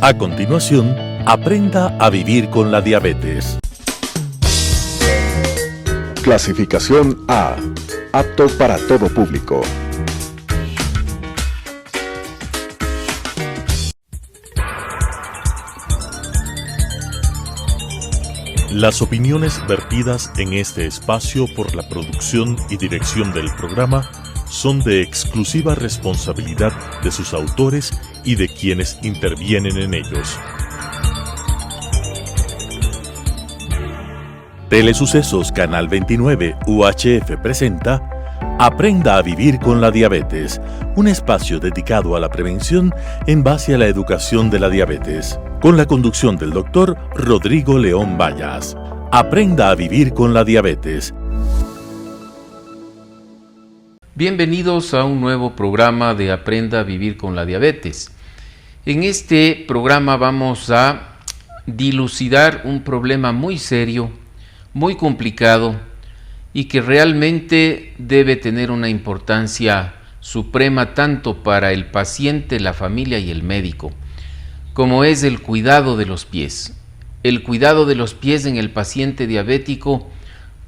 A continuación, aprenda a vivir con la diabetes. Clasificación A. Apto para todo público. Las opiniones vertidas en este espacio por la producción y dirección del programa son de exclusiva responsabilidad de sus autores y de quienes intervienen en ellos. Telesucesos Canal 29 UHF presenta Aprenda a vivir con la diabetes, un espacio dedicado a la prevención en base a la educación de la diabetes, con la conducción del doctor Rodrigo León Vallas. Aprenda a vivir con la diabetes. Bienvenidos a un nuevo programa de Aprenda a vivir con la diabetes. En este programa vamos a dilucidar un problema muy serio, muy complicado y que realmente debe tener una importancia suprema tanto para el paciente, la familia y el médico, como es el cuidado de los pies. El cuidado de los pies en el paciente diabético,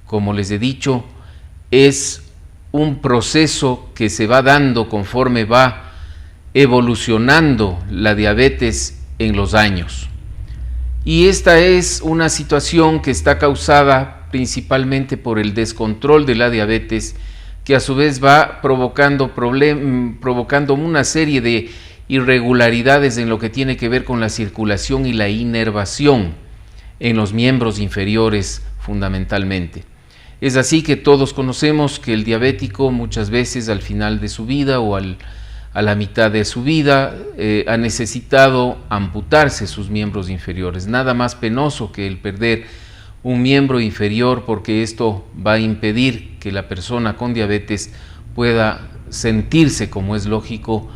como les he dicho, es un proceso que se va dando conforme va evolucionando la diabetes en los años. Y esta es una situación que está causada principalmente por el descontrol de la diabetes, que a su vez va provocando una serie de irregularidades en lo que tiene que ver con la circulación y la inervación en los miembros inferiores fundamentalmente. Es así que todos conocemos que el diabético muchas veces al final de su vida o a la mitad de su vida ha necesitado amputarse sus miembros inferiores. Nada más penoso que el perder un miembro inferior, porque esto va a impedir que la persona con diabetes pueda sentirse, como es lógico,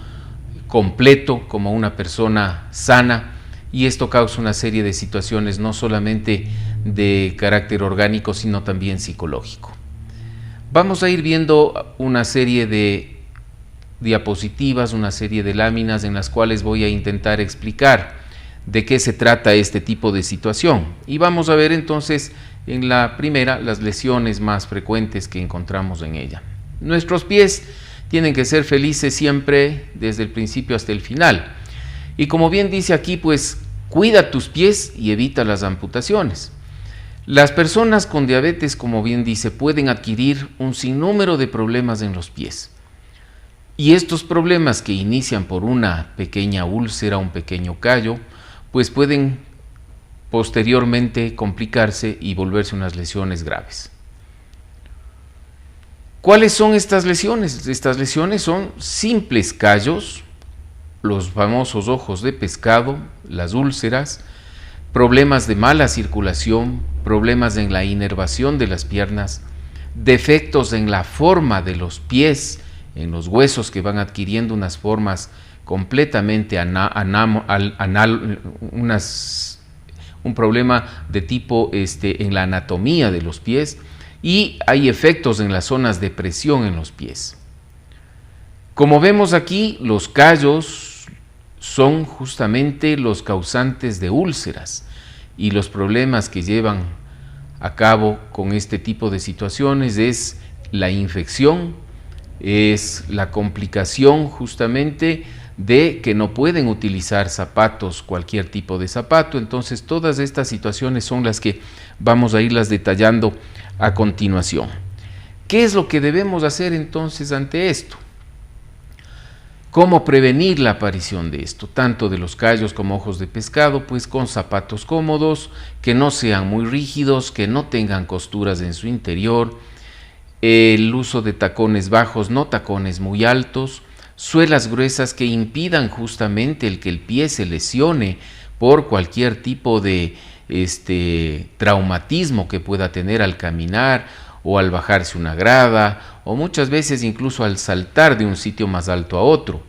completo, como una persona sana, y esto causa una serie de situaciones no solamente de carácter orgánico, sino también psicológico. Vamos a ir viendo una serie de diapositivas, una serie de láminas en las cuales voy a intentar explicar de qué se trata este tipo de situación. Y vamos a ver entonces en la primera las lesiones más frecuentes que encontramos en ella. Nuestros pies tienen que ser felices siempre desde el principio hasta el final. Y como bien dice aquí, pues cuida tus pies y evita las amputaciones. Las personas con diabetes, como bien dice, pueden adquirir un sinnúmero de problemas en los pies. Y estos problemas que inician por una pequeña úlcera, un pequeño callo, pues pueden posteriormente complicarse y volverse unas lesiones graves. ¿Cuáles son estas lesiones? Estas lesiones son simples callos, los famosos ojos de pescado, las úlceras, problemas de mala circulación, problemas en la inervación de las piernas, defectos en la forma de los pies, en los huesos que van adquiriendo unas formas completamente un problema de tipo en la anatomía de los pies, y hay efectos en las zonas de presión en los pies. Como vemos aquí, los callos son justamente los causantes de úlceras, y los problemas que llevan a cabo con este tipo de situaciones es la infección, es la complicación justamente de que no pueden utilizar zapatos, cualquier tipo de zapato. Entonces todas estas situaciones son las que vamos a irlas detallando a continuación. ¿Qué es lo que debemos hacer entonces ante esto? ¿Cómo prevenir la aparición de esto? Tanto de los callos como ojos de pescado, pues con zapatos cómodos, que no sean muy rígidos, que no tengan costuras en su interior, el uso de tacones bajos, no tacones muy altos, suelas gruesas que impidan justamente el que el pie se lesione por cualquier tipo de traumatismo que pueda tener al caminar o al bajarse una grada, o muchas veces incluso al saltar de un sitio más alto a otro.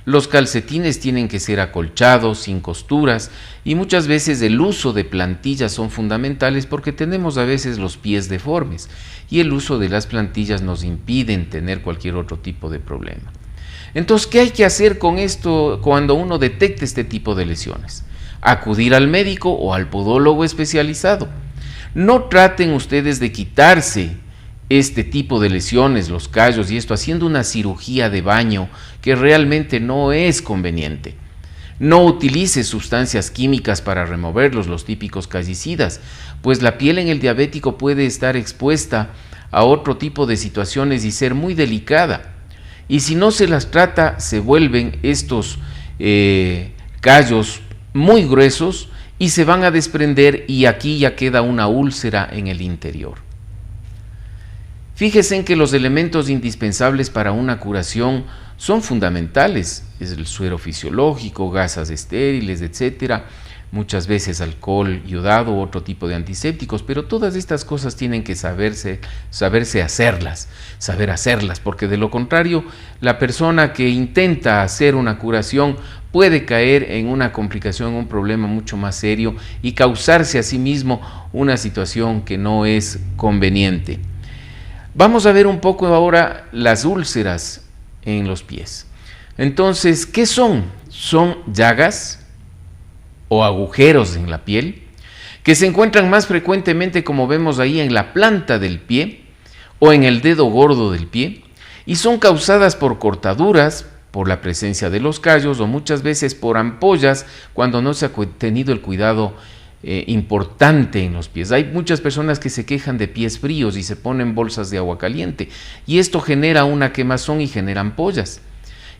Los calcetines tienen que ser acolchados, sin costuras, y muchas veces el uso de plantillas son fundamentales porque tenemos a veces los pies deformes y el uso de las plantillas nos impiden tener cualquier otro tipo de problema. Entonces, ¿qué hay que hacer con esto cuando uno detecte este tipo de lesiones? acudir al médico o al podólogo especializado. No traten ustedes de quitarse este tipo de lesiones, los callos y esto, haciendo una cirugía de baño que realmente no es conveniente. No utilice sustancias químicas para removerlos, los típicos callicidas, pues la piel en el diabético puede estar expuesta a otro tipo de situaciones y ser muy delicada. Y si no se las trata, se vuelven estos callos muy gruesos y se van a desprender, y aquí ya queda una úlcera en el interior. Fíjense en que los elementos indispensables para una curación son fundamentales: es el suero fisiológico, gasas estériles, etcétera, muchas veces alcohol iodado u otro tipo de antisépticos, pero todas estas cosas tienen que saber hacerlas, porque de lo contrario, la persona que intenta hacer una curación puede caer en una complicación, un problema mucho más serio y causarse a sí mismo una situación que no es conveniente. Vamos a ver un poco ahora las úlceras en los pies. Entonces, ¿qué son? Son llagas o agujeros en la piel que se encuentran más frecuentemente, como vemos ahí, en la planta del pie o en el dedo gordo del pie, y son causadas por cortaduras, por la presencia de los callos o muchas veces por ampollas cuando no se ha tenido el cuidado importante en los pies. Hay muchas personas que se quejan de pies fríos y se ponen bolsas de agua caliente, y esto genera una quemazón y genera ampollas,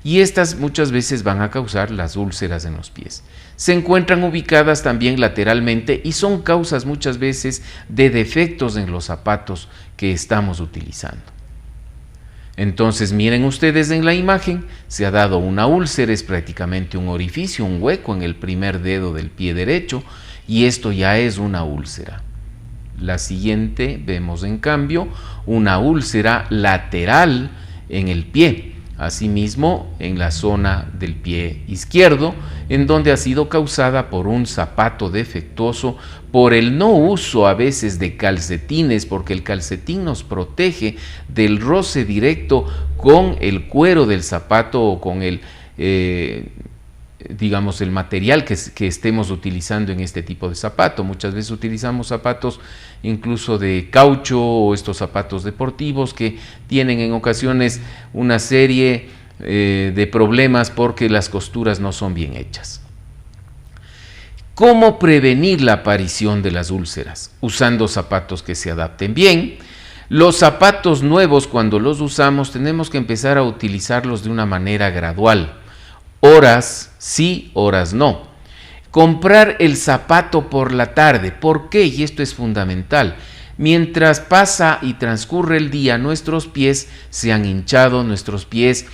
y estas muchas veces van a causar las úlceras en los pies. Se encuentran ubicadas también lateralmente y son causas muchas veces de defectos en los zapatos que estamos utilizando. Entonces, miren ustedes en la imagen, se ha dado una úlcera, es prácticamente un orificio, un hueco en el primer dedo del pie derecho, y esto ya es una úlcera. La siguiente vemos en cambio una úlcera lateral en el pie, asimismo en la zona del pie izquierdo, en donde ha sido causada por un zapato defectuoso, por el no uso a veces de calcetines, porque el calcetín nos protege del roce directo con el cuero del zapato o con el digamos el material que estemos utilizando en este tipo de zapato. Muchas veces utilizamos zapatos incluso de caucho o estos zapatos deportivos que tienen en ocasiones una serie de problemas porque las costuras no son bien hechas. ¿Cómo prevenir la aparición de las úlceras? Usando zapatos que se adapten bien. Los zapatos nuevos, cuando los usamos, tenemos que empezar a utilizarlos de una manera gradual. Horas sí, horas no. Comprar el zapato por la tarde. ¿Por qué? Y esto es fundamental. Mientras pasa y transcurre el día, nuestros pies se han hinchado, nuestros pies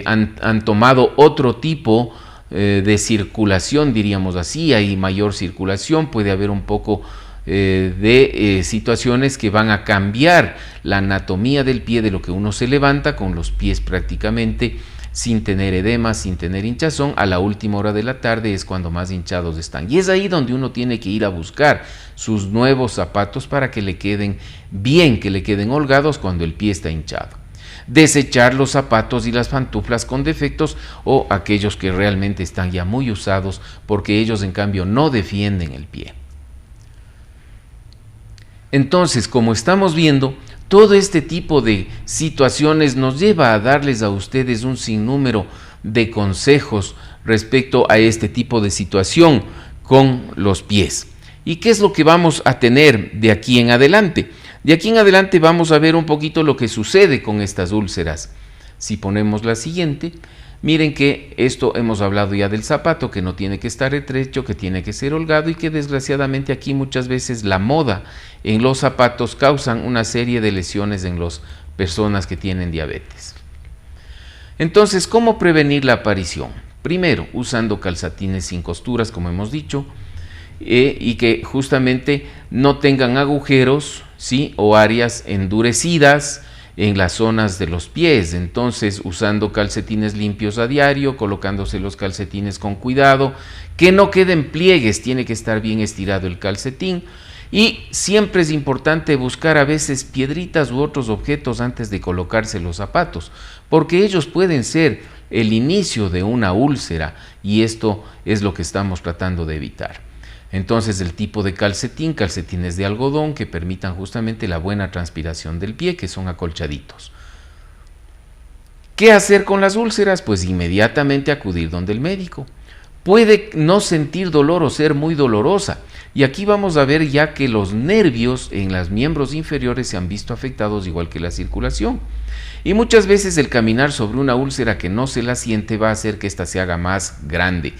han tomado otro tipo de circulación, diríamos así. Hay mayor circulación, puede haber un poco de situaciones que van a cambiar la anatomía del pie, de lo que uno se levanta con los pies prácticamente sin tener edema, sin tener hinchazón. A la última hora de la tarde es cuando más hinchados están, y es ahí donde uno tiene que ir a buscar sus nuevos zapatos para que le queden bien, que le queden holgados cuando el pie está hinchado. Desechar los zapatos y las pantuflas con defectos o aquellos que realmente están ya muy usados, porque ellos en cambio no defienden el pie. Entonces, como estamos viendo, todo este tipo de situaciones nos lleva a darles a ustedes un sinnúmero de consejos respecto a este tipo de situación con los pies. ¿Y qué es lo que vamos a tener de aquí en adelante? De aquí en adelante vamos a ver un poquito lo que sucede con estas úlceras. Si ponemos la siguiente, miren que esto hemos hablado ya del zapato, que no tiene que estar estrecho, que tiene que ser holgado, y que desgraciadamente aquí muchas veces la moda en los zapatos causan una serie de lesiones en las personas que tienen diabetes. Entonces, ¿cómo prevenir la aparición? Primero, usando calcetines sin costuras, como hemos dicho, y que justamente no tengan agujeros, ¿sí?, o áreas endurecidas en las zonas de los pies. Entonces, usando calcetines limpios a diario, colocándose los calcetines con cuidado, que no queden pliegues, tiene que estar bien estirado el calcetín. Y siempre es importante buscar a veces piedritas u otros objetos antes de colocarse los zapatos, porque ellos pueden ser el inicio de una úlcera, y esto es lo que estamos tratando de evitar. Entonces, el tipo de calcetines de algodón que permitan justamente la buena transpiración del pie, que son acolchaditos. ¿Qué hacer con las úlceras? Pues inmediatamente acudir donde el médico. Puede no sentir dolor o ser muy dolorosa. Y aquí vamos a ver ya que los nervios en los miembros inferiores se han visto afectados igual que la circulación. Y muchas veces el caminar sobre una úlcera que no se la siente va a hacer que ésta se haga más grande.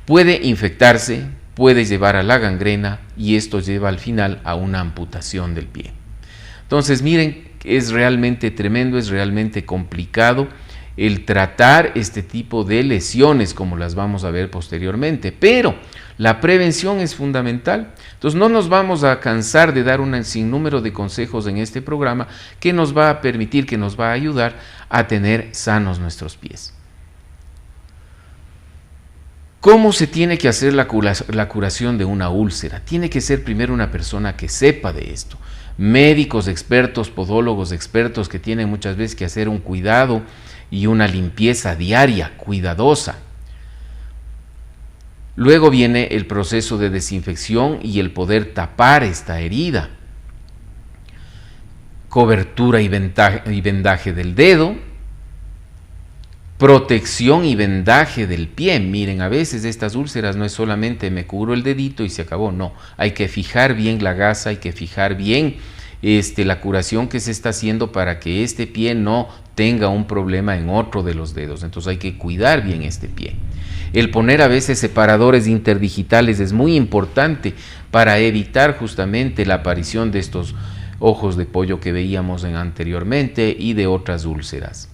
Puede infectarse, puede llevar a la gangrena y esto lleva al final a una amputación del pie. Entonces miren, es realmente tremendo, es realmente complicado el tratar este tipo de lesiones como las vamos a ver posteriormente, pero la prevención es fundamental. Entonces no nos vamos a cansar de dar un sinnúmero de consejos en este programa que nos va a permitir, que nos va a ayudar a tener sanos nuestros pies. ¿Cómo se tiene que hacer la curación de una úlcera? Tiene que ser primero una persona que sepa de esto. Médicos expertos, podólogos expertos que tienen muchas veces que hacer un cuidado y una limpieza diaria, cuidadosa. Luego viene el proceso de desinfección y el poder tapar esta herida. Cobertura y vendaje del dedo. Protección y vendaje del pie. Miren, a veces estas úlceras no es solamente me cubro el dedito y se acabó, no. Hay que fijar bien la gasa, hay que fijar bien la curación que se está haciendo para que este pie no tenga un problema en otro de los dedos. Entonces hay que cuidar bien este pie. El poner a veces separadores interdigitales es muy importante para evitar justamente la aparición de estos ojos de pollo que veíamos anteriormente y de otras úlceras.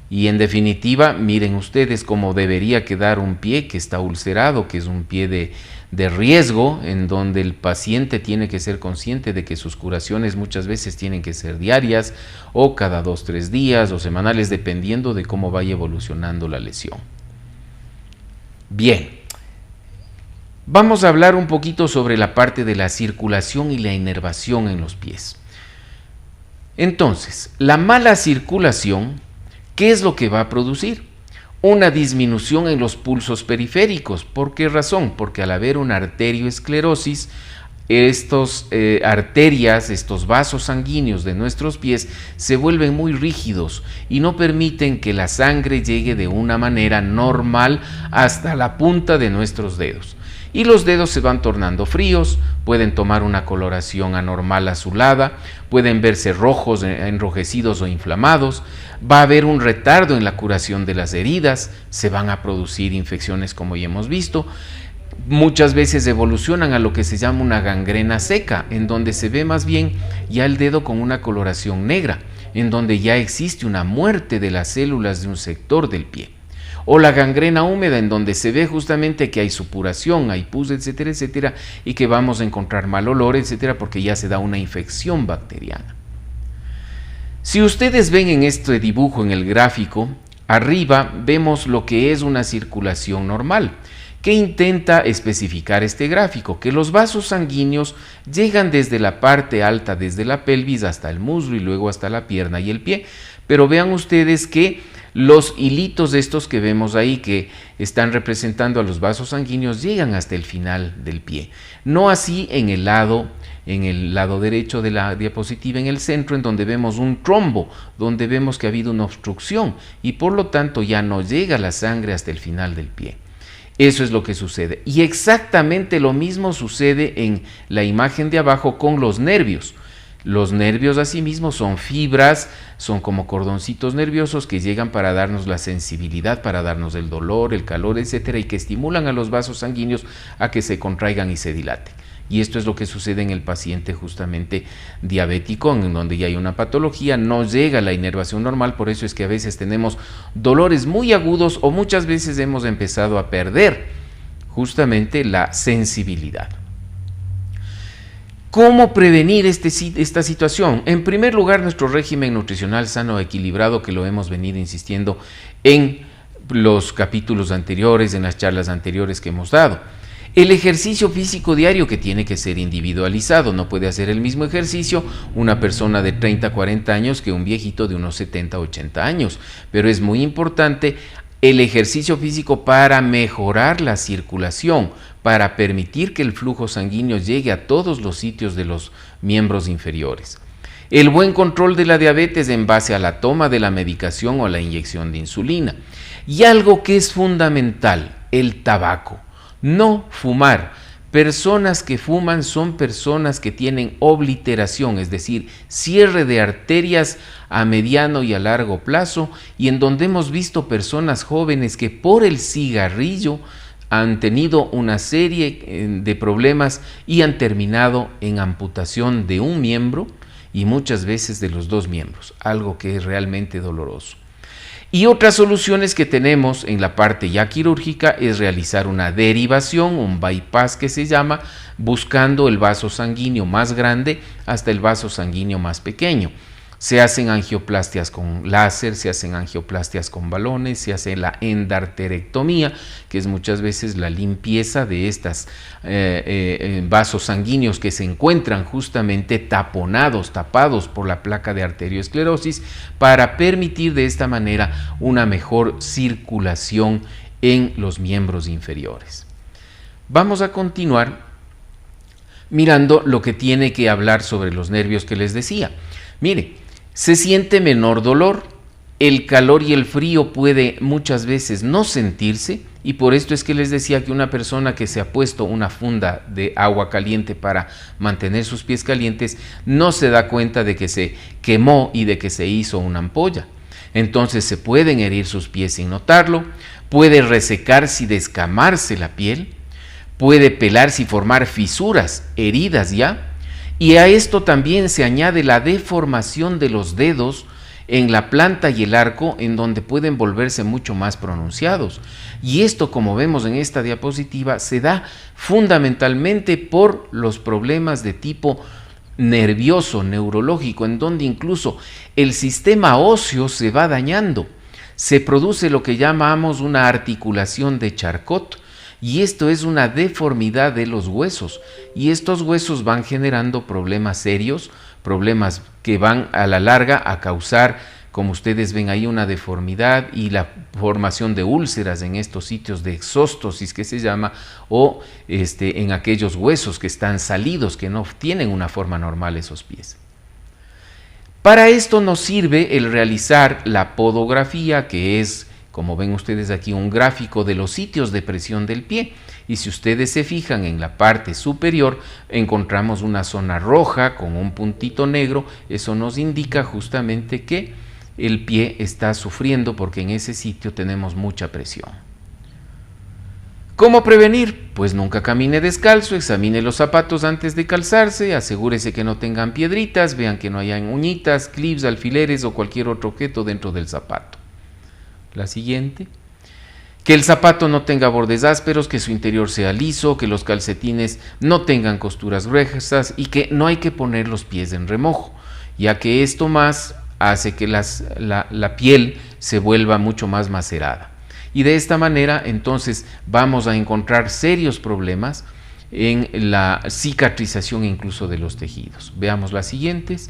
Y en definitiva, miren ustedes cómo debería quedar un pie que está ulcerado, que es un pie de riesgo, en donde el paciente tiene que ser consciente de que sus curaciones muchas veces tienen que ser diarias o cada 2-3 días o semanales, dependiendo de cómo vaya evolucionando la lesión. Bien, vamos a hablar un poquito sobre la parte de la circulación y la inervación en los pies. Entonces, la mala circulación, ¿qué es lo que va a producir? Una disminución en los pulsos periféricos. ¿Por qué razón? Porque al haber una arterioesclerosis, estos arterias, estos vasos sanguíneos de nuestros pies se vuelven muy rígidos y no permiten que la sangre llegue de una manera normal hasta la punta de nuestros dedos. Y los dedos se van tornando fríos, pueden tomar una coloración anormal azulada, pueden verse rojos, enrojecidos o inflamados, va a haber un retardo en la curación de las heridas, se van a producir infecciones como ya hemos visto. Muchas veces evolucionan a lo que se llama una gangrena seca, en donde se ve más bien ya el dedo con una coloración negra, en donde ya existe una muerte de las células de un sector del pie. O la gangrena húmeda, en donde se ve justamente que hay supuración, hay pus, etcétera, etcétera, y que vamos a encontrar mal olor, etcétera, porque ya se da una infección bacteriana. Si ustedes ven en este dibujo, en el gráfico, arriba vemos lo que es una circulación normal. ¿Qué intenta especificar este gráfico? Que los vasos sanguíneos llegan desde la parte alta, desde la pelvis hasta el muslo y luego hasta la pierna y el pie. Pero vean ustedes que los hilitos estos que vemos ahí, que están representando a los vasos sanguíneos, llegan hasta el final del pie. No así en el lado derecho de la diapositiva, en el centro, en donde vemos un trombo, donde vemos que ha habido una obstrucción y por lo tanto ya no llega la sangre hasta el final del pie. Eso es lo que sucede. Y exactamente lo mismo sucede en la imagen de abajo con los nervios. Los nervios asimismo son fibras, son como cordoncitos nerviosos que llegan para darnos la sensibilidad, para darnos el dolor, el calor, etcétera, y que estimulan a los vasos sanguíneos a que se contraigan y se dilaten. Y esto es lo que sucede en el paciente justamente diabético, en donde ya hay una patología, no llega la inervación normal, por eso es que a veces tenemos dolores muy agudos o muchas veces hemos empezado a perder justamente la sensibilidad. ¿Cómo prevenir esta situación? En primer lugar, nuestro régimen nutricional sano, equilibrado, que lo hemos venido insistiendo en los capítulos anteriores, en las charlas anteriores que hemos dado. El ejercicio físico diario, que tiene que ser individualizado. No puede hacer el mismo ejercicio una persona de 30, 40 años que un viejito de unos 70, 80 años. Pero es muy importante el ejercicio físico para mejorar la circulación, para permitir que el flujo sanguíneo llegue a todos los sitios de los miembros inferiores. El buen control de la diabetes en base a la toma de la medicación o la inyección de insulina. Y algo que es fundamental, el tabaco. No fumar. Personas que fuman son personas que tienen obliteración, es decir, cierre de arterias a mediano y a largo plazo, y en donde hemos visto personas jóvenes que por el cigarrillo han tenido una serie de problemas y han terminado en amputación de un miembro y muchas veces de los dos miembros, algo que es realmente doloroso. Y otras soluciones que tenemos en la parte ya quirúrgica es realizar una derivación, un bypass que se llama, buscando el vaso sanguíneo más grande hasta el vaso sanguíneo más pequeño. Se hacen angioplastias con láser, se hacen angioplastias con balones, se hace la endarterectomía, que es muchas veces la limpieza de estos vasos sanguíneos que se encuentran justamente tapados por la placa de arteriosclerosis, para permitir de esta manera una mejor circulación en los miembros inferiores. Vamos a continuar mirando lo que tiene que hablar sobre los nervios que les decía. Mire, se siente menor dolor, el calor y el frío puede muchas veces no sentirse, y por esto es que les decía que una persona que se ha puesto una funda de agua caliente para mantener sus pies calientes no se da cuenta de que se quemó y de que se hizo una ampolla. Entonces se pueden herir sus pies sin notarlo, puede resecarse y descamarse la piel, puede pelarse y formar fisuras, heridas ya. Y a esto también se añade la deformación de los dedos en la planta y el arco, en donde pueden volverse mucho más pronunciados. Y esto, como vemos en esta diapositiva, se da fundamentalmente por los problemas de tipo nervioso, neurológico, en donde incluso el sistema óseo se va dañando. Se produce lo que llamamos una articulación de Charcot, y esto es una deformidad de los huesos, y estos huesos van generando problemas serios, problemas que van a la larga a causar, como ustedes ven ahí, una deformidad y la formación de úlceras en estos sitios de exóstosis que se llama, o en aquellos huesos que están salidos, que no tienen una forma normal esos pies. Para esto nos sirve el realizar la podografía, que es, como ven ustedes aquí, un gráfico de los sitios de presión del pie, y si ustedes se fijan en la parte superior encontramos una zona roja con un puntito negro. Eso nos indica justamente que el pie está sufriendo porque en ese sitio tenemos mucha presión. ¿Cómo prevenir? Pues nunca camine descalzo, examine los zapatos antes de calzarse, asegúrese que no tengan piedritas, vean que no hayan uñitas, clips, alfileres o cualquier otro objeto dentro del zapato. La siguiente. Que el zapato no tenga bordes ásperos, que su interior sea liso, que los calcetines no tengan costuras gruesas y que no hay que poner los pies en remojo, ya que esto más hace que la piel se vuelva mucho más macerada. Y de esta manera entonces vamos a encontrar serios problemas en la cicatrización incluso de los tejidos. Veamos las siguientes.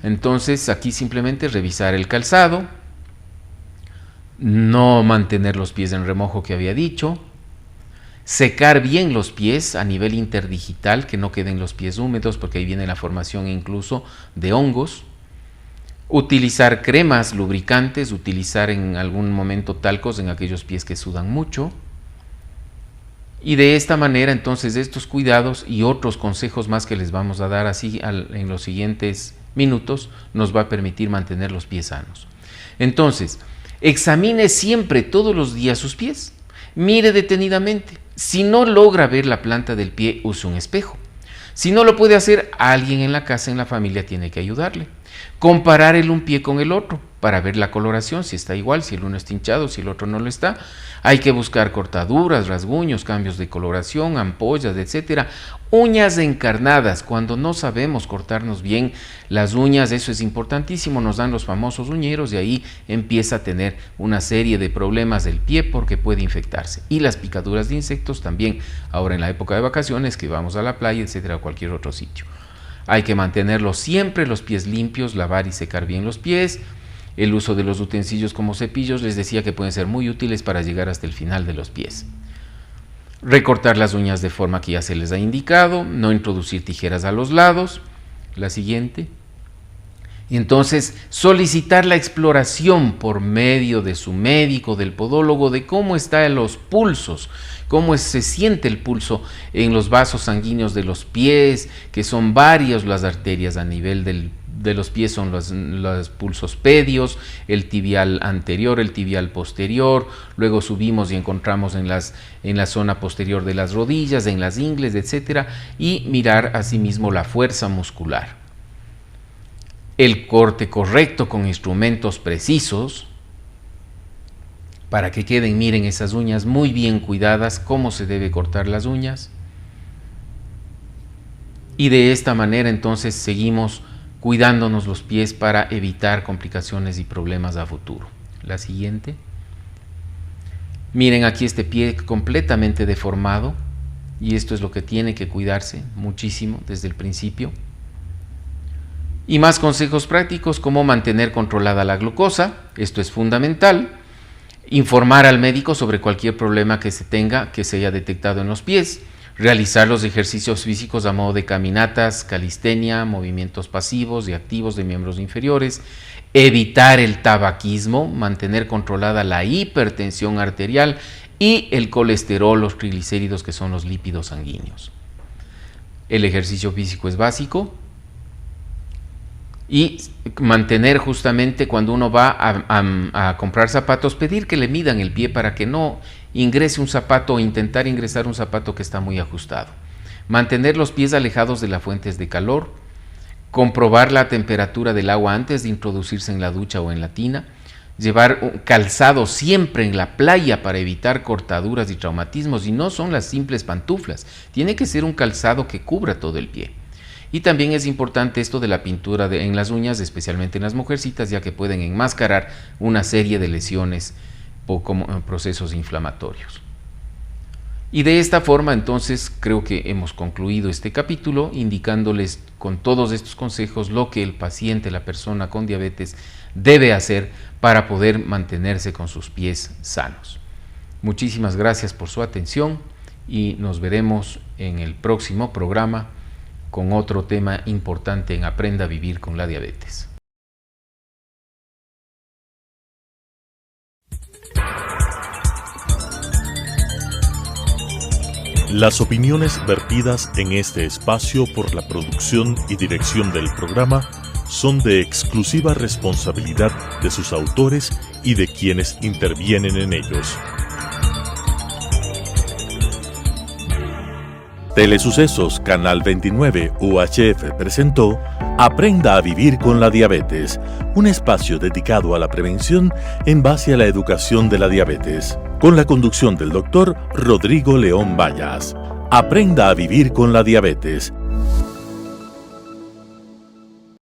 Entonces aquí simplemente revisar el calzado, no mantener los pies en remojo que había dicho, secar bien los pies a nivel interdigital, que no queden los pies húmedos porque ahí viene la formación incluso de hongos, utilizar cremas lubricantes, utilizar en algún momento talcos en aquellos pies que sudan mucho, y de esta manera entonces estos cuidados y otros consejos más que les vamos a dar así en los siguientes minutos nos va a permitir mantener los pies sanos. Entonces, examine siempre todos los días sus pies, mire detenidamente. Si no logra ver la planta del pie, use un espejo. Si no lo puede hacer, alguien en la casa, en la familia, tiene que ayudarle. Comparar un pie con el otro para ver la coloración, si está igual, si el uno está hinchado, si el otro no lo está. Hay que buscar cortaduras, rasguños, cambios de coloración, ampollas, etcétera. Uñas encarnadas, cuando no sabemos cortarnos bien las uñas, eso es importantísimo, nos dan los famosos uñeros y ahí empieza a tener una serie de problemas del pie porque puede infectarse. Y las picaduras de insectos también, ahora en la época de vacaciones, que vamos a la playa, etcétera, a cualquier otro sitio. Hay que mantenerlos siempre los pies limpios, lavar y secar bien los pies. El uso de los utensilios como cepillos, les decía que pueden ser muy útiles para llegar hasta el final de los pies. Recortar las uñas de forma que ya se les ha indicado, no introducir tijeras a los lados. La siguiente. Y entonces solicitar la exploración por medio de su médico, del podólogo, de cómo están los pulsos, cómo se siente el pulso en los vasos sanguíneos de los pies, que son varias las arterias a nivel de los pies, son los pulsos pedios, el tibial anterior, el tibial posterior, luego subimos y encontramos en la zona posterior de las rodillas, en las ingles, etcétera, y mirar asimismo la fuerza muscular. El corte correcto con instrumentos precisos, para que queden, miren, esas uñas muy bien cuidadas, cómo se debe cortar las uñas. Y de esta manera entonces seguimos cuidándonos los pies para evitar complicaciones y problemas a futuro. La siguiente. Miren aquí este pie completamente deformado y esto es lo que tiene que cuidarse muchísimo desde el principio. Y más consejos prácticos como mantener controlada la glucosa, esto es fundamental. Informar al médico sobre cualquier problema que se tenga, que se haya detectado en los pies. Realizar los ejercicios físicos a modo de caminatas, calistenia, movimientos pasivos y activos de miembros inferiores. Evitar el tabaquismo, mantener controlada la hipertensión arterial y el colesterol, los triglicéridos, que son los lípidos sanguíneos. El ejercicio físico es básico. Y mantener justamente cuando uno va a comprar zapatos, pedir que le midan el pie para que no ingrese un zapato o intentar ingresar un zapato que está muy ajustado. Mantener los pies alejados de las fuentes de calor, comprobar la temperatura del agua antes de introducirse en la ducha o en la tina, llevar un calzado siempre en la playa para evitar cortaduras y traumatismos, y no son las simples pantuflas, tiene que ser un calzado que cubra todo el pie. Y también es importante esto de la pintura en las uñas, especialmente en las mujercitas, ya que pueden enmascarar una serie de lesiones o como procesos inflamatorios. Y de esta forma, entonces, creo que hemos concluido este capítulo, indicándoles con todos estos consejos lo que el paciente, la persona con diabetes, debe hacer para poder mantenerse con sus pies sanos. Muchísimas gracias por su atención y nos veremos en el próximo programa con otro tema importante en Aprenda a Vivir con la Diabetes. Las opiniones vertidas en este espacio por la producción y dirección del programa son de exclusiva responsabilidad de sus autores y de quienes intervienen en ellos. Telesucesos Canal 29 UHF presentó Aprenda a Vivir con la Diabetes, un espacio dedicado a la prevención en base a la educación de la diabetes, con la conducción del doctor Rodrigo León Vallas. Aprenda a Vivir con la Diabetes.